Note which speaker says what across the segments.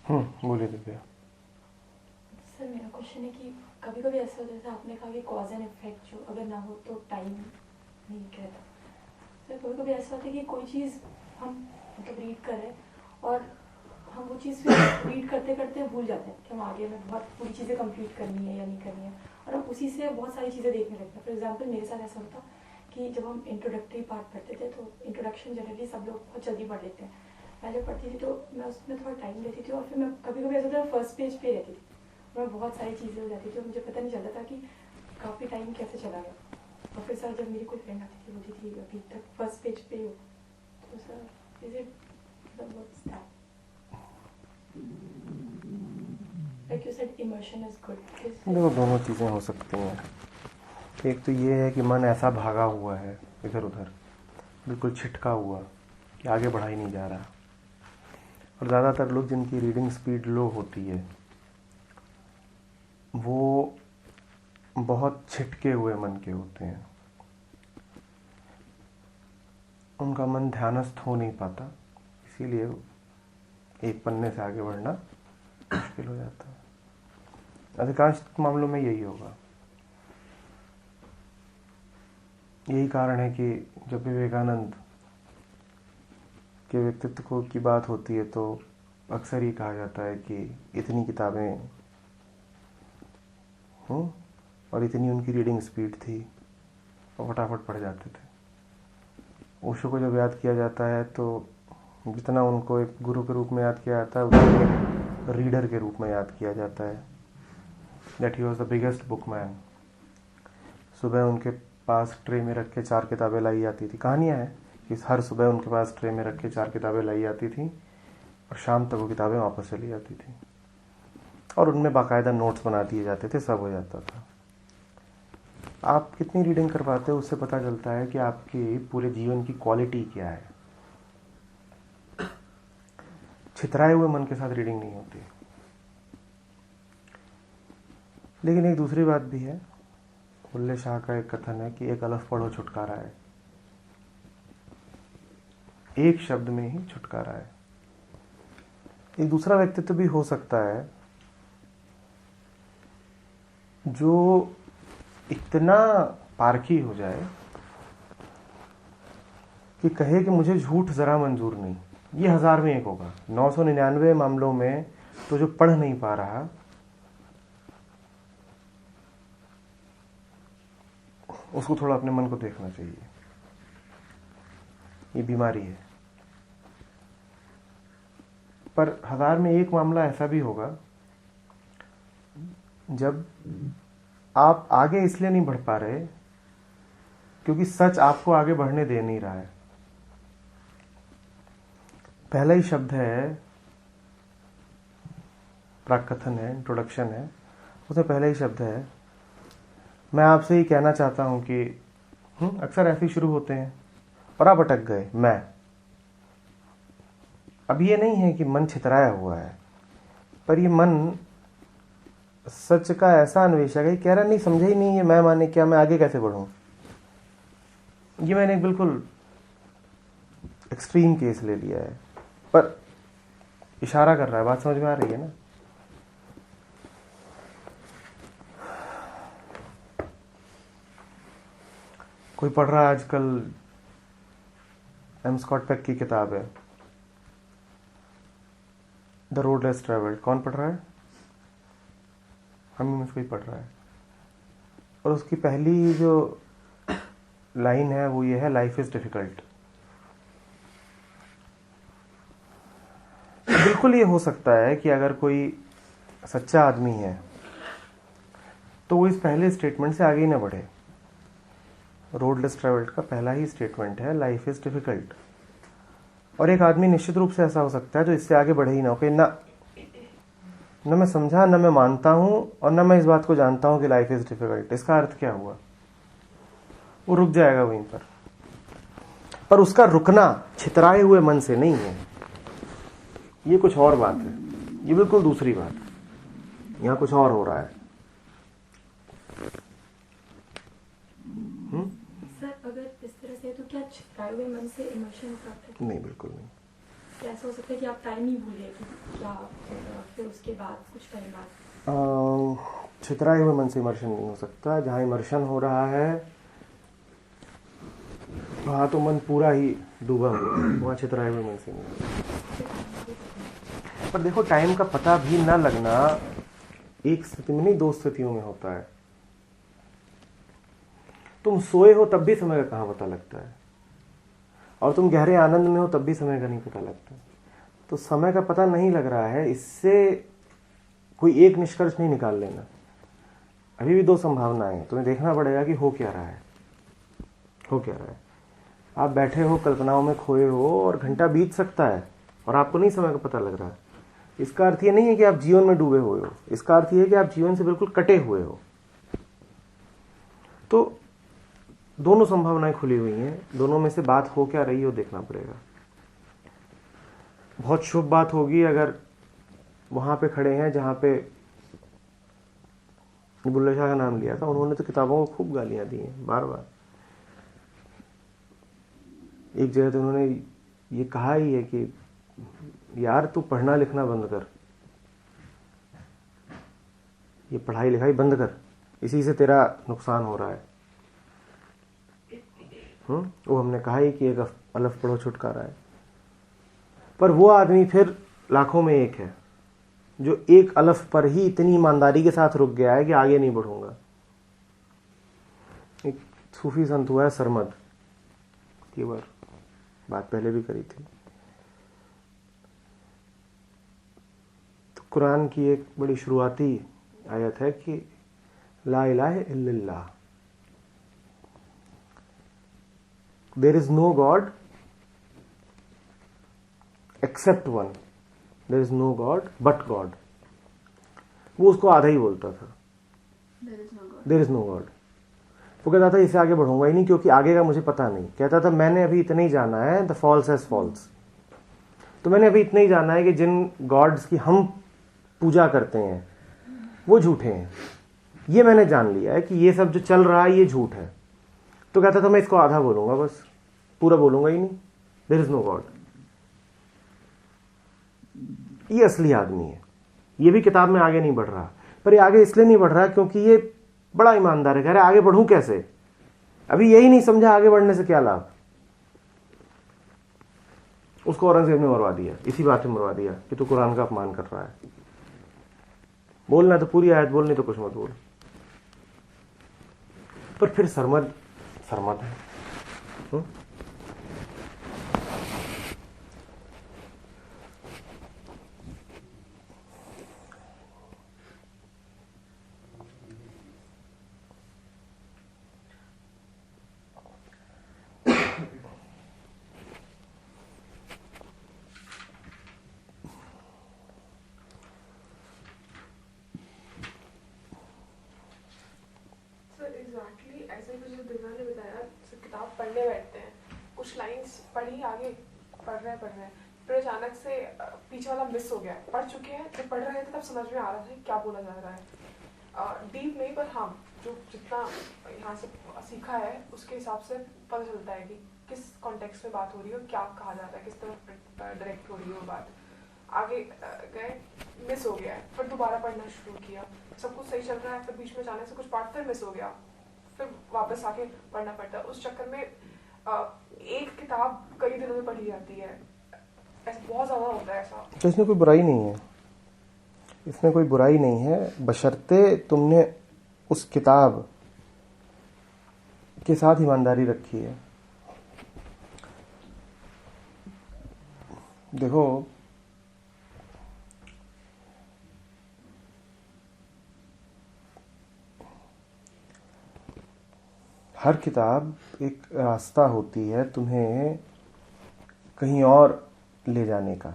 Speaker 1: बोलिए दिव्या।
Speaker 2: सर मेरा क्वेश्चन है कि कभी कभी ऐसा होता है, जैसे आपने कहा कि कॉज एंड इफेक्ट जो अगर ना हो तो टाइम नहीं कहता। सर कभी कभी ऐसा होता है कि कोई चीज़ हम मतलब रीड कर रहे हैं और हम वो चीज़ फिर रीड करते करते भूल जाते हैं कि हम आगे में बहुत पूरी चीज़ें कंप्लीट करनी है या नहीं करनी है, और हम उसी से बहुत सारी चीज़ें देखने लगते हैं। फॉर एग्जांपल मेरे साथ ऐसा होता कि जब हम इंट्रोडक्टरी पार्ट पढ़ते थे तो इंट्रोडक्शन जनरली सब लोग बहुत जल्दी पढ़ लेते हैं। मैं जब पढ़ती थी तो मैं उसमें थोड़ा टाइम लेती थी और फिर मैं कभी कभी ऐसा होता फर्स्ट पेज पे रहती थी, मैं बहुत सारी चीज़ें हो जाती थी और मुझे पता नहीं चलता था कि काफ़ी टाइम कैसे चला गया। और फिर सर जब मेरी कोई फ्रेंड आती थी बोलती थी अभी तक फर्स्ट पेज पे हो, तो sir is it what's that? Like you said emotion is good.
Speaker 1: देखो दोनों चीज़ें हो सकती हैं। एक तो ये है कि मन ऐसा भागा हुआ है इधर उधर, बिल्कुल छिटका हुआ कि आगे बढ़ा ही नहीं जा रहा। और ज़्यादातर लोग जिनकी रीडिंग स्पीड लो होती है वो बहुत छिटके हुए मन के होते हैं, उनका मन ध्यानस्थ हो नहीं पाता, इसीलिए एक पन्ने से आगे बढ़ना मुश्किल हो जाता है। अधिकांश मामलों में यही होगा। यही कारण है कि जब विवेकानंद के व्यक्तित्व की बात होती है तो अक्सर ही कहा जाता है कि इतनी किताबें और इतनी उनकी रीडिंग स्पीड थी और फटाफट पढ़ जाते थे। ओशो को जब याद किया जाता है तो जितना उनको एक गुरु के रूप में याद किया जाता है उतना एक रीडर के रूप में याद किया जाता है। That he was the biggest book man. सुबह उनके पास ट्रे में रख के 4 किताबें लाई जाती थी। कहानियाँ हैं कि हर सुबह उनके पास ट्रे में रख के 4 किताबें लाई जाती थी और शाम तक वो किताबें वापस चली जाती थी और उनमें बाकायदा नोट्स बना दिए जाते थे, सब हो जाता था। आप कितनी रीडिंग कर पाते हो उससे पता चलता है कि आपके पूरे जीवन की क्वालिटी क्या है। छितराए हुए मन के साथ रीडिंग नहीं होती। लेकिन एक दूसरी बात भी है, बुल्ले शाह का एक कथन है कि एक अलफ पढ़ो छुटकारा है। एक शब्द में ही छुटकारा है। एक दूसरा व्यक्तित्व भी हो सकता है जो इतना पारखी हो जाए कि कहे कि मुझे झूठ जरा मंजूर नहीं। ये 1000 में एक होगा। 999 मामलों में तो जो पढ़ नहीं पा रहा उसको थोड़ा अपने मन को देखना चाहिए। ये बीमारी है। पर 1000 में एक मामला ऐसा भी होगा जब आप आगे इसलिए नहीं बढ़ पा रहे क्योंकि सच आपको आगे बढ़ने दे नहीं रहा है। पहला ही शब्द है, प्राकथन है, इंट्रोडक्शन है, उसमें पहला ही शब्द है मैं आपसे ही कहना चाहता हूं कि अक्सर ऐसे ही शुरू होते हैं और आप अटक गए। मैं अब ये नहीं है कि मन छितराया हुआ है, पर ये मन सच का ऐसा अन्वेषक है, कह रहा नहीं समझा ही नहीं है मैं माने क्या, मैं आगे कैसे बढ़ूं। ये मैंने एक बिल्कुल एक्सट्रीम केस ले लिया है, पर इशारा कर रहा है। बात समझ में आ रही है ना? कोई पढ़ रहा है आजकल एम स्कॉट पेक की किताब है द रोड लेस ट्रेवल्ड। कौन पढ़ रहा है? हम में से कोई पढ़ रहा है। और उसकी पहली जो लाइन है वो ये है, लाइफ इज डिफिकल्ट। बिल्कुल ये हो सकता है कि अगर कोई सच्चा आदमी है तो वो इस पहले स्टेटमेंट से आगे ही ना बढ़े। रोड लेस ट्रेवल्ड का पहला ही स्टेटमेंट है लाइफ इज डिफिकल्ट। और एक आदमी निश्चित रूप से ऐसा हो सकता है जो इससे आगे बढ़े ही ना, कि ना मैं समझा, ना मैं मानता हूं और ना मैं इस बात को जानता हूं कि लाइफ इज डिफिकल्ट। इसका अर्थ क्या हुआ? वो रुक जाएगा वहीं पर उसका रुकना छितराए हुए मन से नहीं है। ये कुछ और बात है, ये बिल्कुल दूसरी बात है। यहां कुछ और हो रहा है।
Speaker 2: सर अगर इस तरह से तो क्या छितराए हुए मन से इमोशन प्राप्त है?
Speaker 1: नहीं, बिल्कुल नहीं।
Speaker 2: क्या ऐसा हो सकता है कि आप टाइम ही भूल गए कि क्या फिर उसके बाद कुछ टाइम बाद?
Speaker 1: छितराए हुए मन से इमर्शन नहीं हो सकता। जहाँ इमर्शन हो रहा है वहाँ तो मन पूरा ही डूबा हुआ है, वहाँ छितराए हुए मन से नहीं हो सकता। पर देखो, टाइम का पता भी ना लगना एक स्थिति में नहीं, दो स्थितियों में होता है। तुम सोए हो तब भी समय का कहाँ पता लगता है, और तुम गहरे आनंद में हो तब भी समय का नहीं पता लगता। तो समय का पता नहीं लग रहा है, इससे कोई एक निष्कर्ष नहीं निकाल लेना। अभी भी दो संभावनाएं हैं, तुम्हें देखना पड़ेगा कि हो क्या रहा है, हो क्या रहा है। आप बैठे हो, कल्पनाओं में खोए हो, और घंटा बीत सकता है और आपको नहीं समय का पता लग रहा है। इसका अर्थ ये नहीं है कि आप जीवन में डूबे हुए हो, इसका अर्थ ये है कि आप जीवन से बिल्कुल कटे हुए हो। तो दोनों संभावनाएं खुली हुई हैं, दोनों में से बात हो क्या रही हो देखना पड़ेगा। बहुत शुभ बात होगी अगर वहां पे खड़े हैं जहां पे बुल्ले शाह का नाम लिया था, उन्होंने तो किताबों को खूब गालियां दी हैं बार बार। एक जगह तो उन्होंने ये कहा ही है कि यार तू पढ़ना लिखना बंद कर, ये पढ़ाई लिखाई बंद कर, इसी से तेरा नुकसान हो रहा है। वो हमने कहा ही कि एक अलफ पढ़ो छुटकारा है। पर वो आदमी फिर लाखों में एक है जो एक अलफ पर ही इतनी ईमानदारी के साथ रुक गया है कि आगे नहीं बढ़ूंगा। एक सूफी संत हुआ है सरमद, की बार बात पहले भी करी थी। तो कुरान की एक बड़ी शुरुआती आयत है कि ला इलाहा इल्लल्लाह, there is no god except one, there is no god but God. वो उसको आधा ही बोलता था, देयर इज नो गॉड। वो कहता था इससे आगे बढ़ूंगा ही नहीं, क्योंकि आगे का मुझे पता नहीं। कहता था मैंने अभी इतना ही जाना है, द फॉल्स एज फॉल्स। तो मैंने अभी इतना ही जाना है कि जिन गॉड्स की हम पूजा करते हैं वो झूठे हैं, ये मैंने जान लिया है कि ये सब जो चल रहा है ये झूठ है। तो कहता था मैं इसको आधा बोलूंगा, बस पूरा बोलूंगा ही नहीं, देयर इज नो गॉड। ये असली आदमी है। ये भी किताब में आगे नहीं बढ़ रहा, पर ये आगे इसलिए नहीं बढ़ रहा क्योंकि ये बड़ा ईमानदार है। कह रहे आगे बढ़ूं कैसे, अभी यही नहीं समझा आगे बढ़ने से क्या लाभ। उसको औरंगजेब ने मरवा दिया, इसी बात में मरवा दिया कि तू कुरान का अपमान कर रहा है। बोलना तो पूरी आयत बोल, नहीं तो कुछ मत बोल। पर फिर सरमद है।
Speaker 3: एग्जैक्टली ऐसे कुछ जो दिव्या ने बताया, किताब पढ़ने बैठते हैं, कुछ लाइंस पढ़ी, आगे पढ़ रहे हैं, फिर अचानक से पीछे वाला मिस हो गया। पढ़ चुके हैं, जब पढ़ रहे थे तब समझ में आ रहा था क्या बोला जा रहा है। डीप नहीं, पर हाँ जो जितना यहाँ से सीखा है उसके हिसाब से पता चलता है कि किस कॉन्टेक्स्ट में बात हो रही है और क्या कहा जा रहा है, किस तरह डायरेक्ट हो रही है वो बात। आगे गए, मिस हो गया है, फिर दोबारा पढ़ना शुरू किया, सब कुछ सही चल रहा है, फिर बीच में जाने से कुछ पार्ट फिर मिस हो गया, फिर वापस आके पढ़ना पड़ता है। उस चक्कर में एक किताब कई दिनों में पढ़ी जाती है, ऐसा बहुत ज्यादा होता है ऐसा।
Speaker 1: तो इसमें कोई बुराई नहीं है, इसमें कोई बुराई नहीं है, बशर्ते तुमने उस किताब के साथ ईमानदारी रखी है। देखो, हर किताब एक रास्ता होती है तुम्हें कहीं और ले जाने का।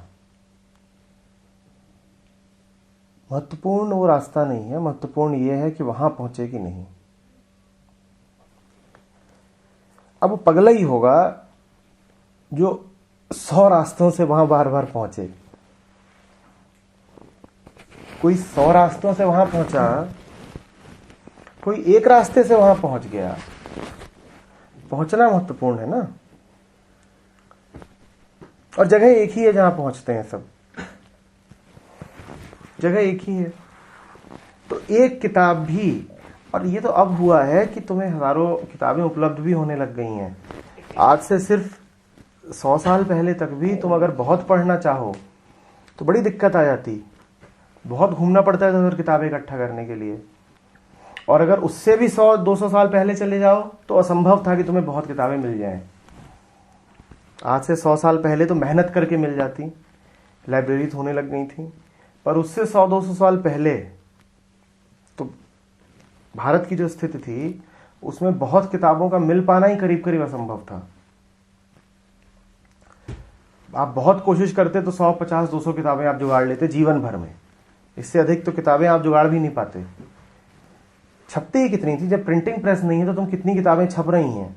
Speaker 1: महत्वपूर्ण वो रास्ता नहीं है, महत्वपूर्ण ये है कि वहां पहुंचे कि नहीं। अब वो पगला ही होगा जो 100 रास्तों से वहां बार बार पहुंचे। कोई 100 रास्तों से वहां पहुंचा, कोई एक रास्ते से वहां पहुंच गया। पहुंचना महत्वपूर्ण है ना। और जगह एक ही है जहां पहुंचते हैं सब, जगह एक ही है। तो एक किताब भी, और ये तो अब हुआ है कि तुम्हें हजारों किताबें उपलब्ध भी होने लग गई हैं। आज से सिर्फ 100 साल पहले तक भी तुम अगर बहुत पढ़ना चाहो तो बड़ी दिक्कत आ जाती, बहुत घूमना पड़ता है तो किताबें इकट्ठा करने के लिए। और अगर उससे भी 100-200 साल पहले चले जाओ तो असंभव था कि तुम्हें बहुत किताबें मिल जाएं। आज से 100 साल पहले तो मेहनत करके मिल जाती, लाइब्रेरी होने लग गई थी। पर उससे 100-200 साल पहले तो भारत की जो स्थिति थी उसमें बहुत किताबों का मिल पाना ही करीब करीब असंभव था। आप बहुत कोशिश करते तो 150-200 किताबें आप जुगाड़ लेते जीवन भर में, इससे अधिक तो किताबें आप जुगाड़ भी नहीं पाते। छपती ही कितनी थी, जब प्रिंटिंग प्रेस नहीं है तो तुम कितनी किताबें छप रही हैं,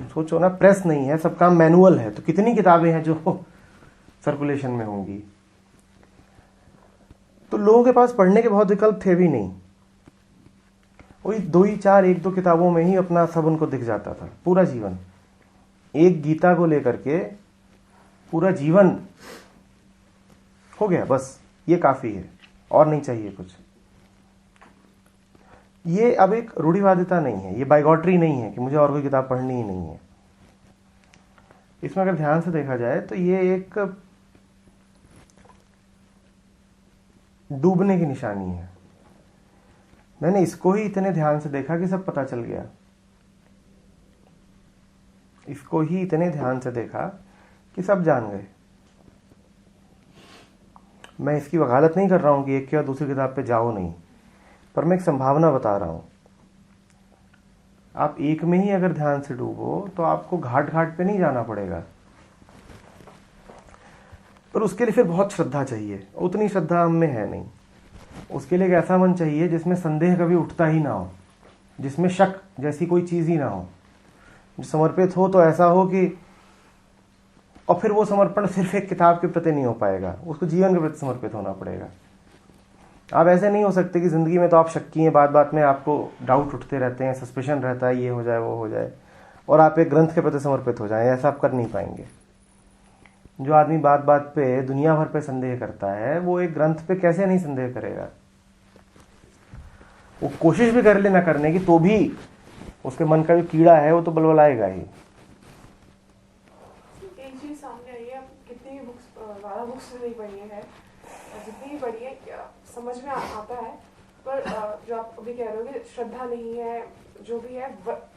Speaker 1: सोचो ना। प्रेस नहीं है, सब काम मैनुअल है, तो कितनी किताबें हैं जो सर्कुलेशन में होंगी। तो लोगों के पास पढ़ने के बहुत विकल्प थे भी नहीं, वही 2 ही 1-2 किताबों में ही अपना सब उनको दिख जाता था। पूरा जीवन एक गीता को लेकर के पूरा जीवन हो गया, बस ये काफी है और नहीं चाहिए कुछ। ये अब एक रूढ़िवादिता नहीं है, ये बाइगॉटरी नहीं है कि मुझे और कोई किताब पढ़नी ही नहीं है। इसमें अगर ध्यान से देखा जाए तो ये एक डूबने की निशानी है। मैंने इसको ही इतने ध्यान से देखा कि सब पता चल गया, इसको ही इतने ध्यान से देखा कि सब जान गए। मैं इसकी वकालत नहीं कर रहा हूं कि एक या दूसरी किताब पे जाओ नहीं, पर मैं एक संभावना बता रहा हूं। आप एक में ही अगर ध्यान से डूबो तो आपको घाट घाट पे नहीं जाना पड़ेगा, पर उसके लिए फिर बहुत श्रद्धा चाहिए। उतनी श्रद्धा हम में है नहीं। उसके लिए एक ऐसा मन चाहिए जिसमें संदेह कभी उठता ही ना हो, जिसमें शक जैसी कोई चीज ही ना हो, जो समर्पित हो तो ऐसा हो कि, और फिर वो समर्पण सिर्फ एक किताब के प्रति नहीं हो पाएगा, उसको जीवन के प्रति समर्पित होना पड़ेगा। आप ऐसे नहीं हो सकते कि जिंदगी में तो आप शक्की हैं, बात बात में आपको डाउट उठते रहते हैं, सस्पेशन रहता है, ये हो जाए वो हो जाए, और आप एक ग्रंथ के प्रति समर्पित हो जाएं। ऐसा आप कर नहीं पाएंगे। जो आदमी बात बात पे दुनिया भर पे संदेह करता है, वो एक ग्रंथ पे कैसे नहीं संदेह करेगा। वो कोशिश भी कर ले ना करने की, तो भी उसके मन का जो कीड़ा है वो तो बलबलाएगा ही।
Speaker 3: एक चीज सामने आई है, आप कितनी भी बुक्स, ज्यादा बुक्स नहीं पढ़ी है, जितनी भी पढ़ी है समझ में आता है, पर जो आप अभी कह रहे हो कि श्रद्धा नहीं है, जो भी है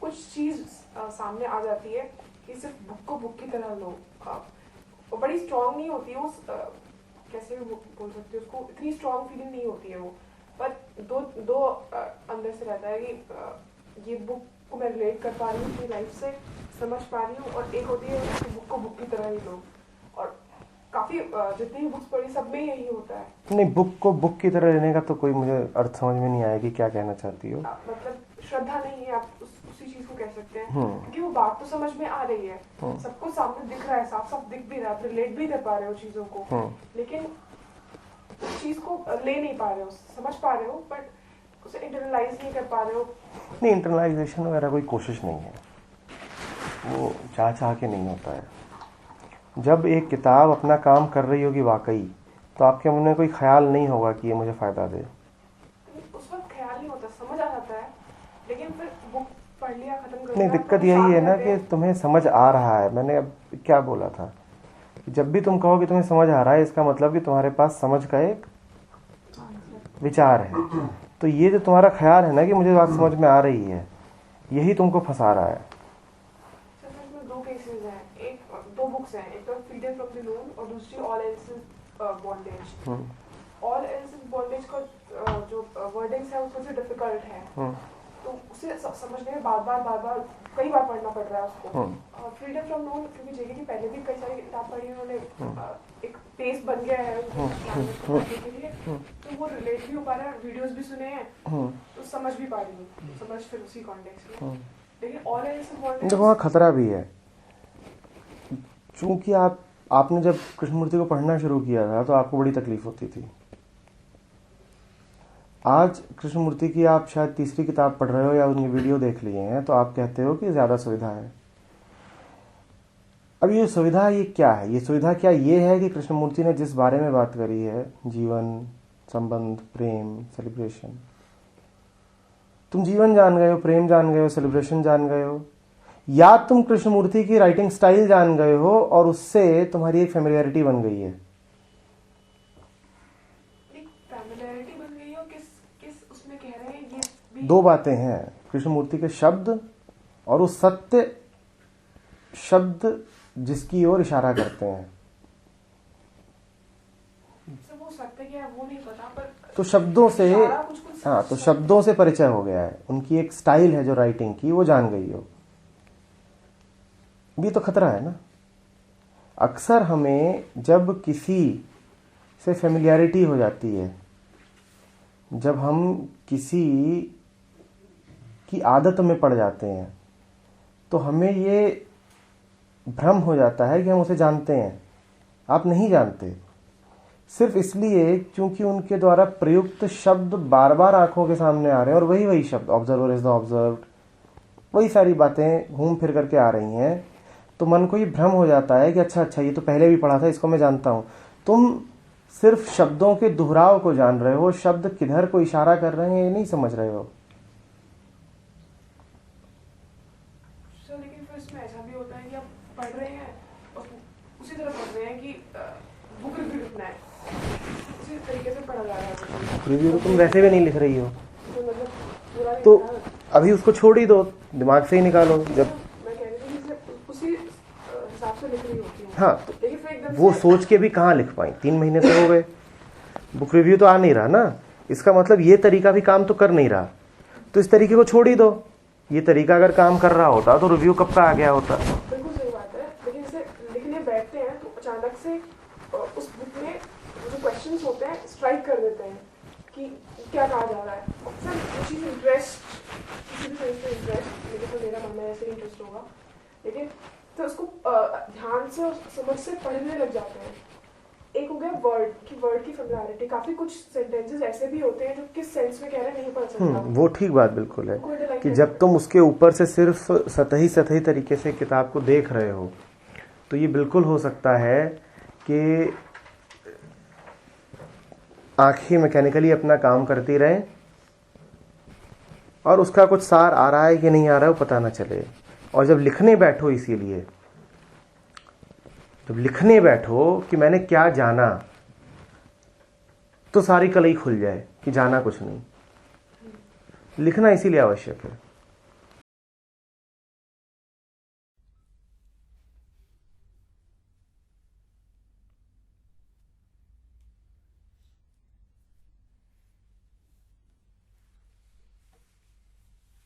Speaker 3: कुछ चीज सामने आ जाती है कि सिर्फ बुक को बुक की तरह लो। वो बड़ी स्ट्रांग नहीं होती है, वो कैसे भी बोल सकते हो उसको, इतनी स्ट्रांग फीलिंग नहीं होती है वो, पर दो अंदर से रहता है कि ये बुक को मैं रिलेट कर पा रही हूँ अपनी लाइफ से, समझ पा रही हूँ, और एक होती है कि बुक को बुक की तरह ही लो। और काफी जितनी भी बुक्स पढ़ी सब में यही होता है।
Speaker 1: नहीं, बुक को बुक की तरह लेने का तो कोई मुझे अर्थ समझ में नहीं आया कि क्या कहना चाहती हो।
Speaker 3: मतलब श्रद्धा नहीं है, आप उसी चीज को कह सकते हैं, क्योंकि वो बात तो समझ में आ रही है, सबको सामने दिख रहा है, साफ साफ दिख भी रहा है, रिलेट भी कर पा रहे हो चीजों को, लेकिन उस चीज को ले नहीं पा रहे हो, समझ पा रहे हो बट उसे इंटरनलाइज नहीं कर पा रहे हो।
Speaker 1: नहीं, इंटरनलाइजेशन वगैरह कोई कोशिश नहीं है, वो चाह चाह के नहीं होता है। जब एक किताब अपना काम कर रही होगी वाकई, तो आपके मन में कोई ख्याल नहीं होगा कि ये मुझे फायदा दे।
Speaker 3: उस वक्त ख्याल नहीं होता, समझ आ जाता है, लेकिन फिर बुक पढ़ लिया, खत्म कर
Speaker 1: नहीं,
Speaker 3: लिया।
Speaker 1: दिक्कत यही है ना कि तुम्हें समझ आ रहा है। मैंने अब क्या बोला था, जब भी तुम कहो कि तुम्हें समझ आ रहा है, इसका मतलब कि तुम्हारे पास समझ का एक विचार है। तो ये जो तुम्हारा ख्याल है ना कि मुझे बात समझ में आ रही है, यही तुमको फंसा रहा है।
Speaker 3: दो केसेस हैं, दो बुक्स हैं, एक तो फ्रीडम फ्रॉम द नोन और दूसरी all else is bondage. All else is bondage का जो वर्डिंग्स है वो थोड़ी डिफिकल्ट है, तो उसे समझने में बार-बार कई बार पढ़ना पड़ रहा है उसको। फ्रीडम फ्रॉम नोन, क्योंकि जेके की पहले भी कई सारी किताब पढ़ी है, उन्होंने एक पेस बन गया है के लिए, तो वो रिलेट भी हो पा रहा है, वीडियोस भी सुने हैं, तो समझ भी पा रही हूँ, समझ फिर उसी कॉन्टेक्स्ट में। लेकिन ऑल एल्स इज बॉन्डेज,
Speaker 1: देखो वहाँ खतरा भी है, चूंकि आपने जब कृष्णमूर्ति को पढ़ना शुरू किया था तो आपको बड़ी तकलीफ होती थी। आज कृष्णमूर्ति की आप शायद तीसरी किताब पढ़ रहे हो या उनकी वीडियो देख लिए हैं, तो आप कहते हो कि ज्यादा सुविधा है। अब ये सुविधा ये क्या है? ये सुविधा क्या ये है कि कृष्णमूर्ति ने जिस बारे में बात करी है, जीवन, संबंध, प्रेम, सेलिब्रेशन, तुम जीवन जान गए हो, प्रेम जान गए हो, सेलिब्रेशन जान गए हो, या तुम कृष्णमूर्ति की राइटिंग स्टाइल जान गए हो और उससे तुम्हारी एक फेमिलियरिटी बन गई है।
Speaker 3: एक फेमिलियरिटी बन गई हो, किस उसमें कह रहे हैं ये भी?
Speaker 1: दो बातें हैं, कृष्णमूर्ति के शब्द और उस सत्य शब्द जिसकी ओर इशारा करते हैं।
Speaker 3: सर वो सत्य क्या है वो नहीं पता, पर
Speaker 1: तो शब्दों से,
Speaker 3: सारा कुछ
Speaker 1: हाँ, तो शब्दों से परिचय हो गया है, उनकी एक स्टाइल है जो राइटिंग की, वो जान गई हो। भी तो खतरा है ना। अक्सर हमें जब किसी से फेमिलियरिटी हो जाती है, जब हम किसी की आदत में पड़ जाते हैं, तो हमें ये भ्रम हो जाता है कि हम उसे जानते हैं। आप नहीं जानते, सिर्फ इसलिए क्योंकि उनके द्वारा प्रयुक्त शब्द बार बार आंखों के सामने आ रहे हैं और वही शब्द, ऑब्जर्वर इज द ऑब्जर्व्ड, वही सारी बातें घूम फिर करके आ रही हैं, तो मन को ये भ्रम हो जाता है कि अच्छा ये तो पहले भी पढ़ा था, इसको मैं जानता हूं। तुम सिर्फ शब्दों के दोहराव को जान रहे हो, शब्द किधर को इशारा कर रहे हैं ये नहीं समझ रहे हो।
Speaker 3: सर लेकिन फिर इसमें ऐसा भी होता है कि आप पढ़ रहे हैं और उसी तरह पढ़ रहे हैं कि बुक रिव्यू लिखना है, उसी तरीके से पढ़ा जा रहा है।
Speaker 1: रिव्यू तो तुम वैसे भी नहीं लिख रही हो,
Speaker 3: तो मतलब पूरा नहीं
Speaker 1: तो
Speaker 3: लिखा है।
Speaker 1: अभी उसको छोड़ ही दो, दिमाग से ही निकालो। जब
Speaker 3: मैं कह रही थी कि सिर्फ उसी हिसाब से लिख रही होती हूँ।
Speaker 1: हाँ, तो
Speaker 3: लेकिन फिर एकदम
Speaker 1: वो
Speaker 3: से
Speaker 1: सोच के भी कहाँ लिख पाई, 3 महीने तो हो गए, बुक रिव्यू तो आ नहीं रहा ना, इसका मतलब ये तरीका भी काम तो कर नहीं रहा, तो इस तरीके को छोड़ ही दो। ये तरीका अगर काम कर रहा होता तो रिव्यू कब का आ गया होता।
Speaker 3: बिल्कुल सही बात है, लेकिन इसे लिखने बैठते हैं तो अचानक से उस बुक में जो क्वेश्चंस होते हैं स्ट्राइक कर देते हैं कि क्या कहा जा रहा है। अक्सर वो चीज़ इंटरेस्ट, किसी भी चीज़ में इंटरेस्ट, लेकिन तो मेरा मानना है ऐसे इंटरेस्ट होगा, लेकिन तो उसको ध्यान से और समझ से पढ़ने लग जाते हैं। एक हो गया वर्ड की फेमिलियरिटी, काफी कुछ सेंटेंसेस ऐसे भी होते हैं जो किस सेंस में कह रहे हैं नहीं पता चलता।
Speaker 1: वो ठीक बात बिल्कुल है कि जब तुम उसके ऊपर से सिर्फ सतही तरीके से किताब को देख रहे हो, तो ये बिल्कुल हो सकता है कि आंखें मैकेनिकली अपना काम करती रहें और उसका कुछ सार आ रहा है कि नहीं आ रहा है वो पता ना चले। और जब लिखने बैठो, इसीलिए जब लिखने बैठो कि मैंने क्या जाना, तो सारी कलई खुल जाए कि जाना कुछ नहीं। लिखना इसीलिए आवश्यक है।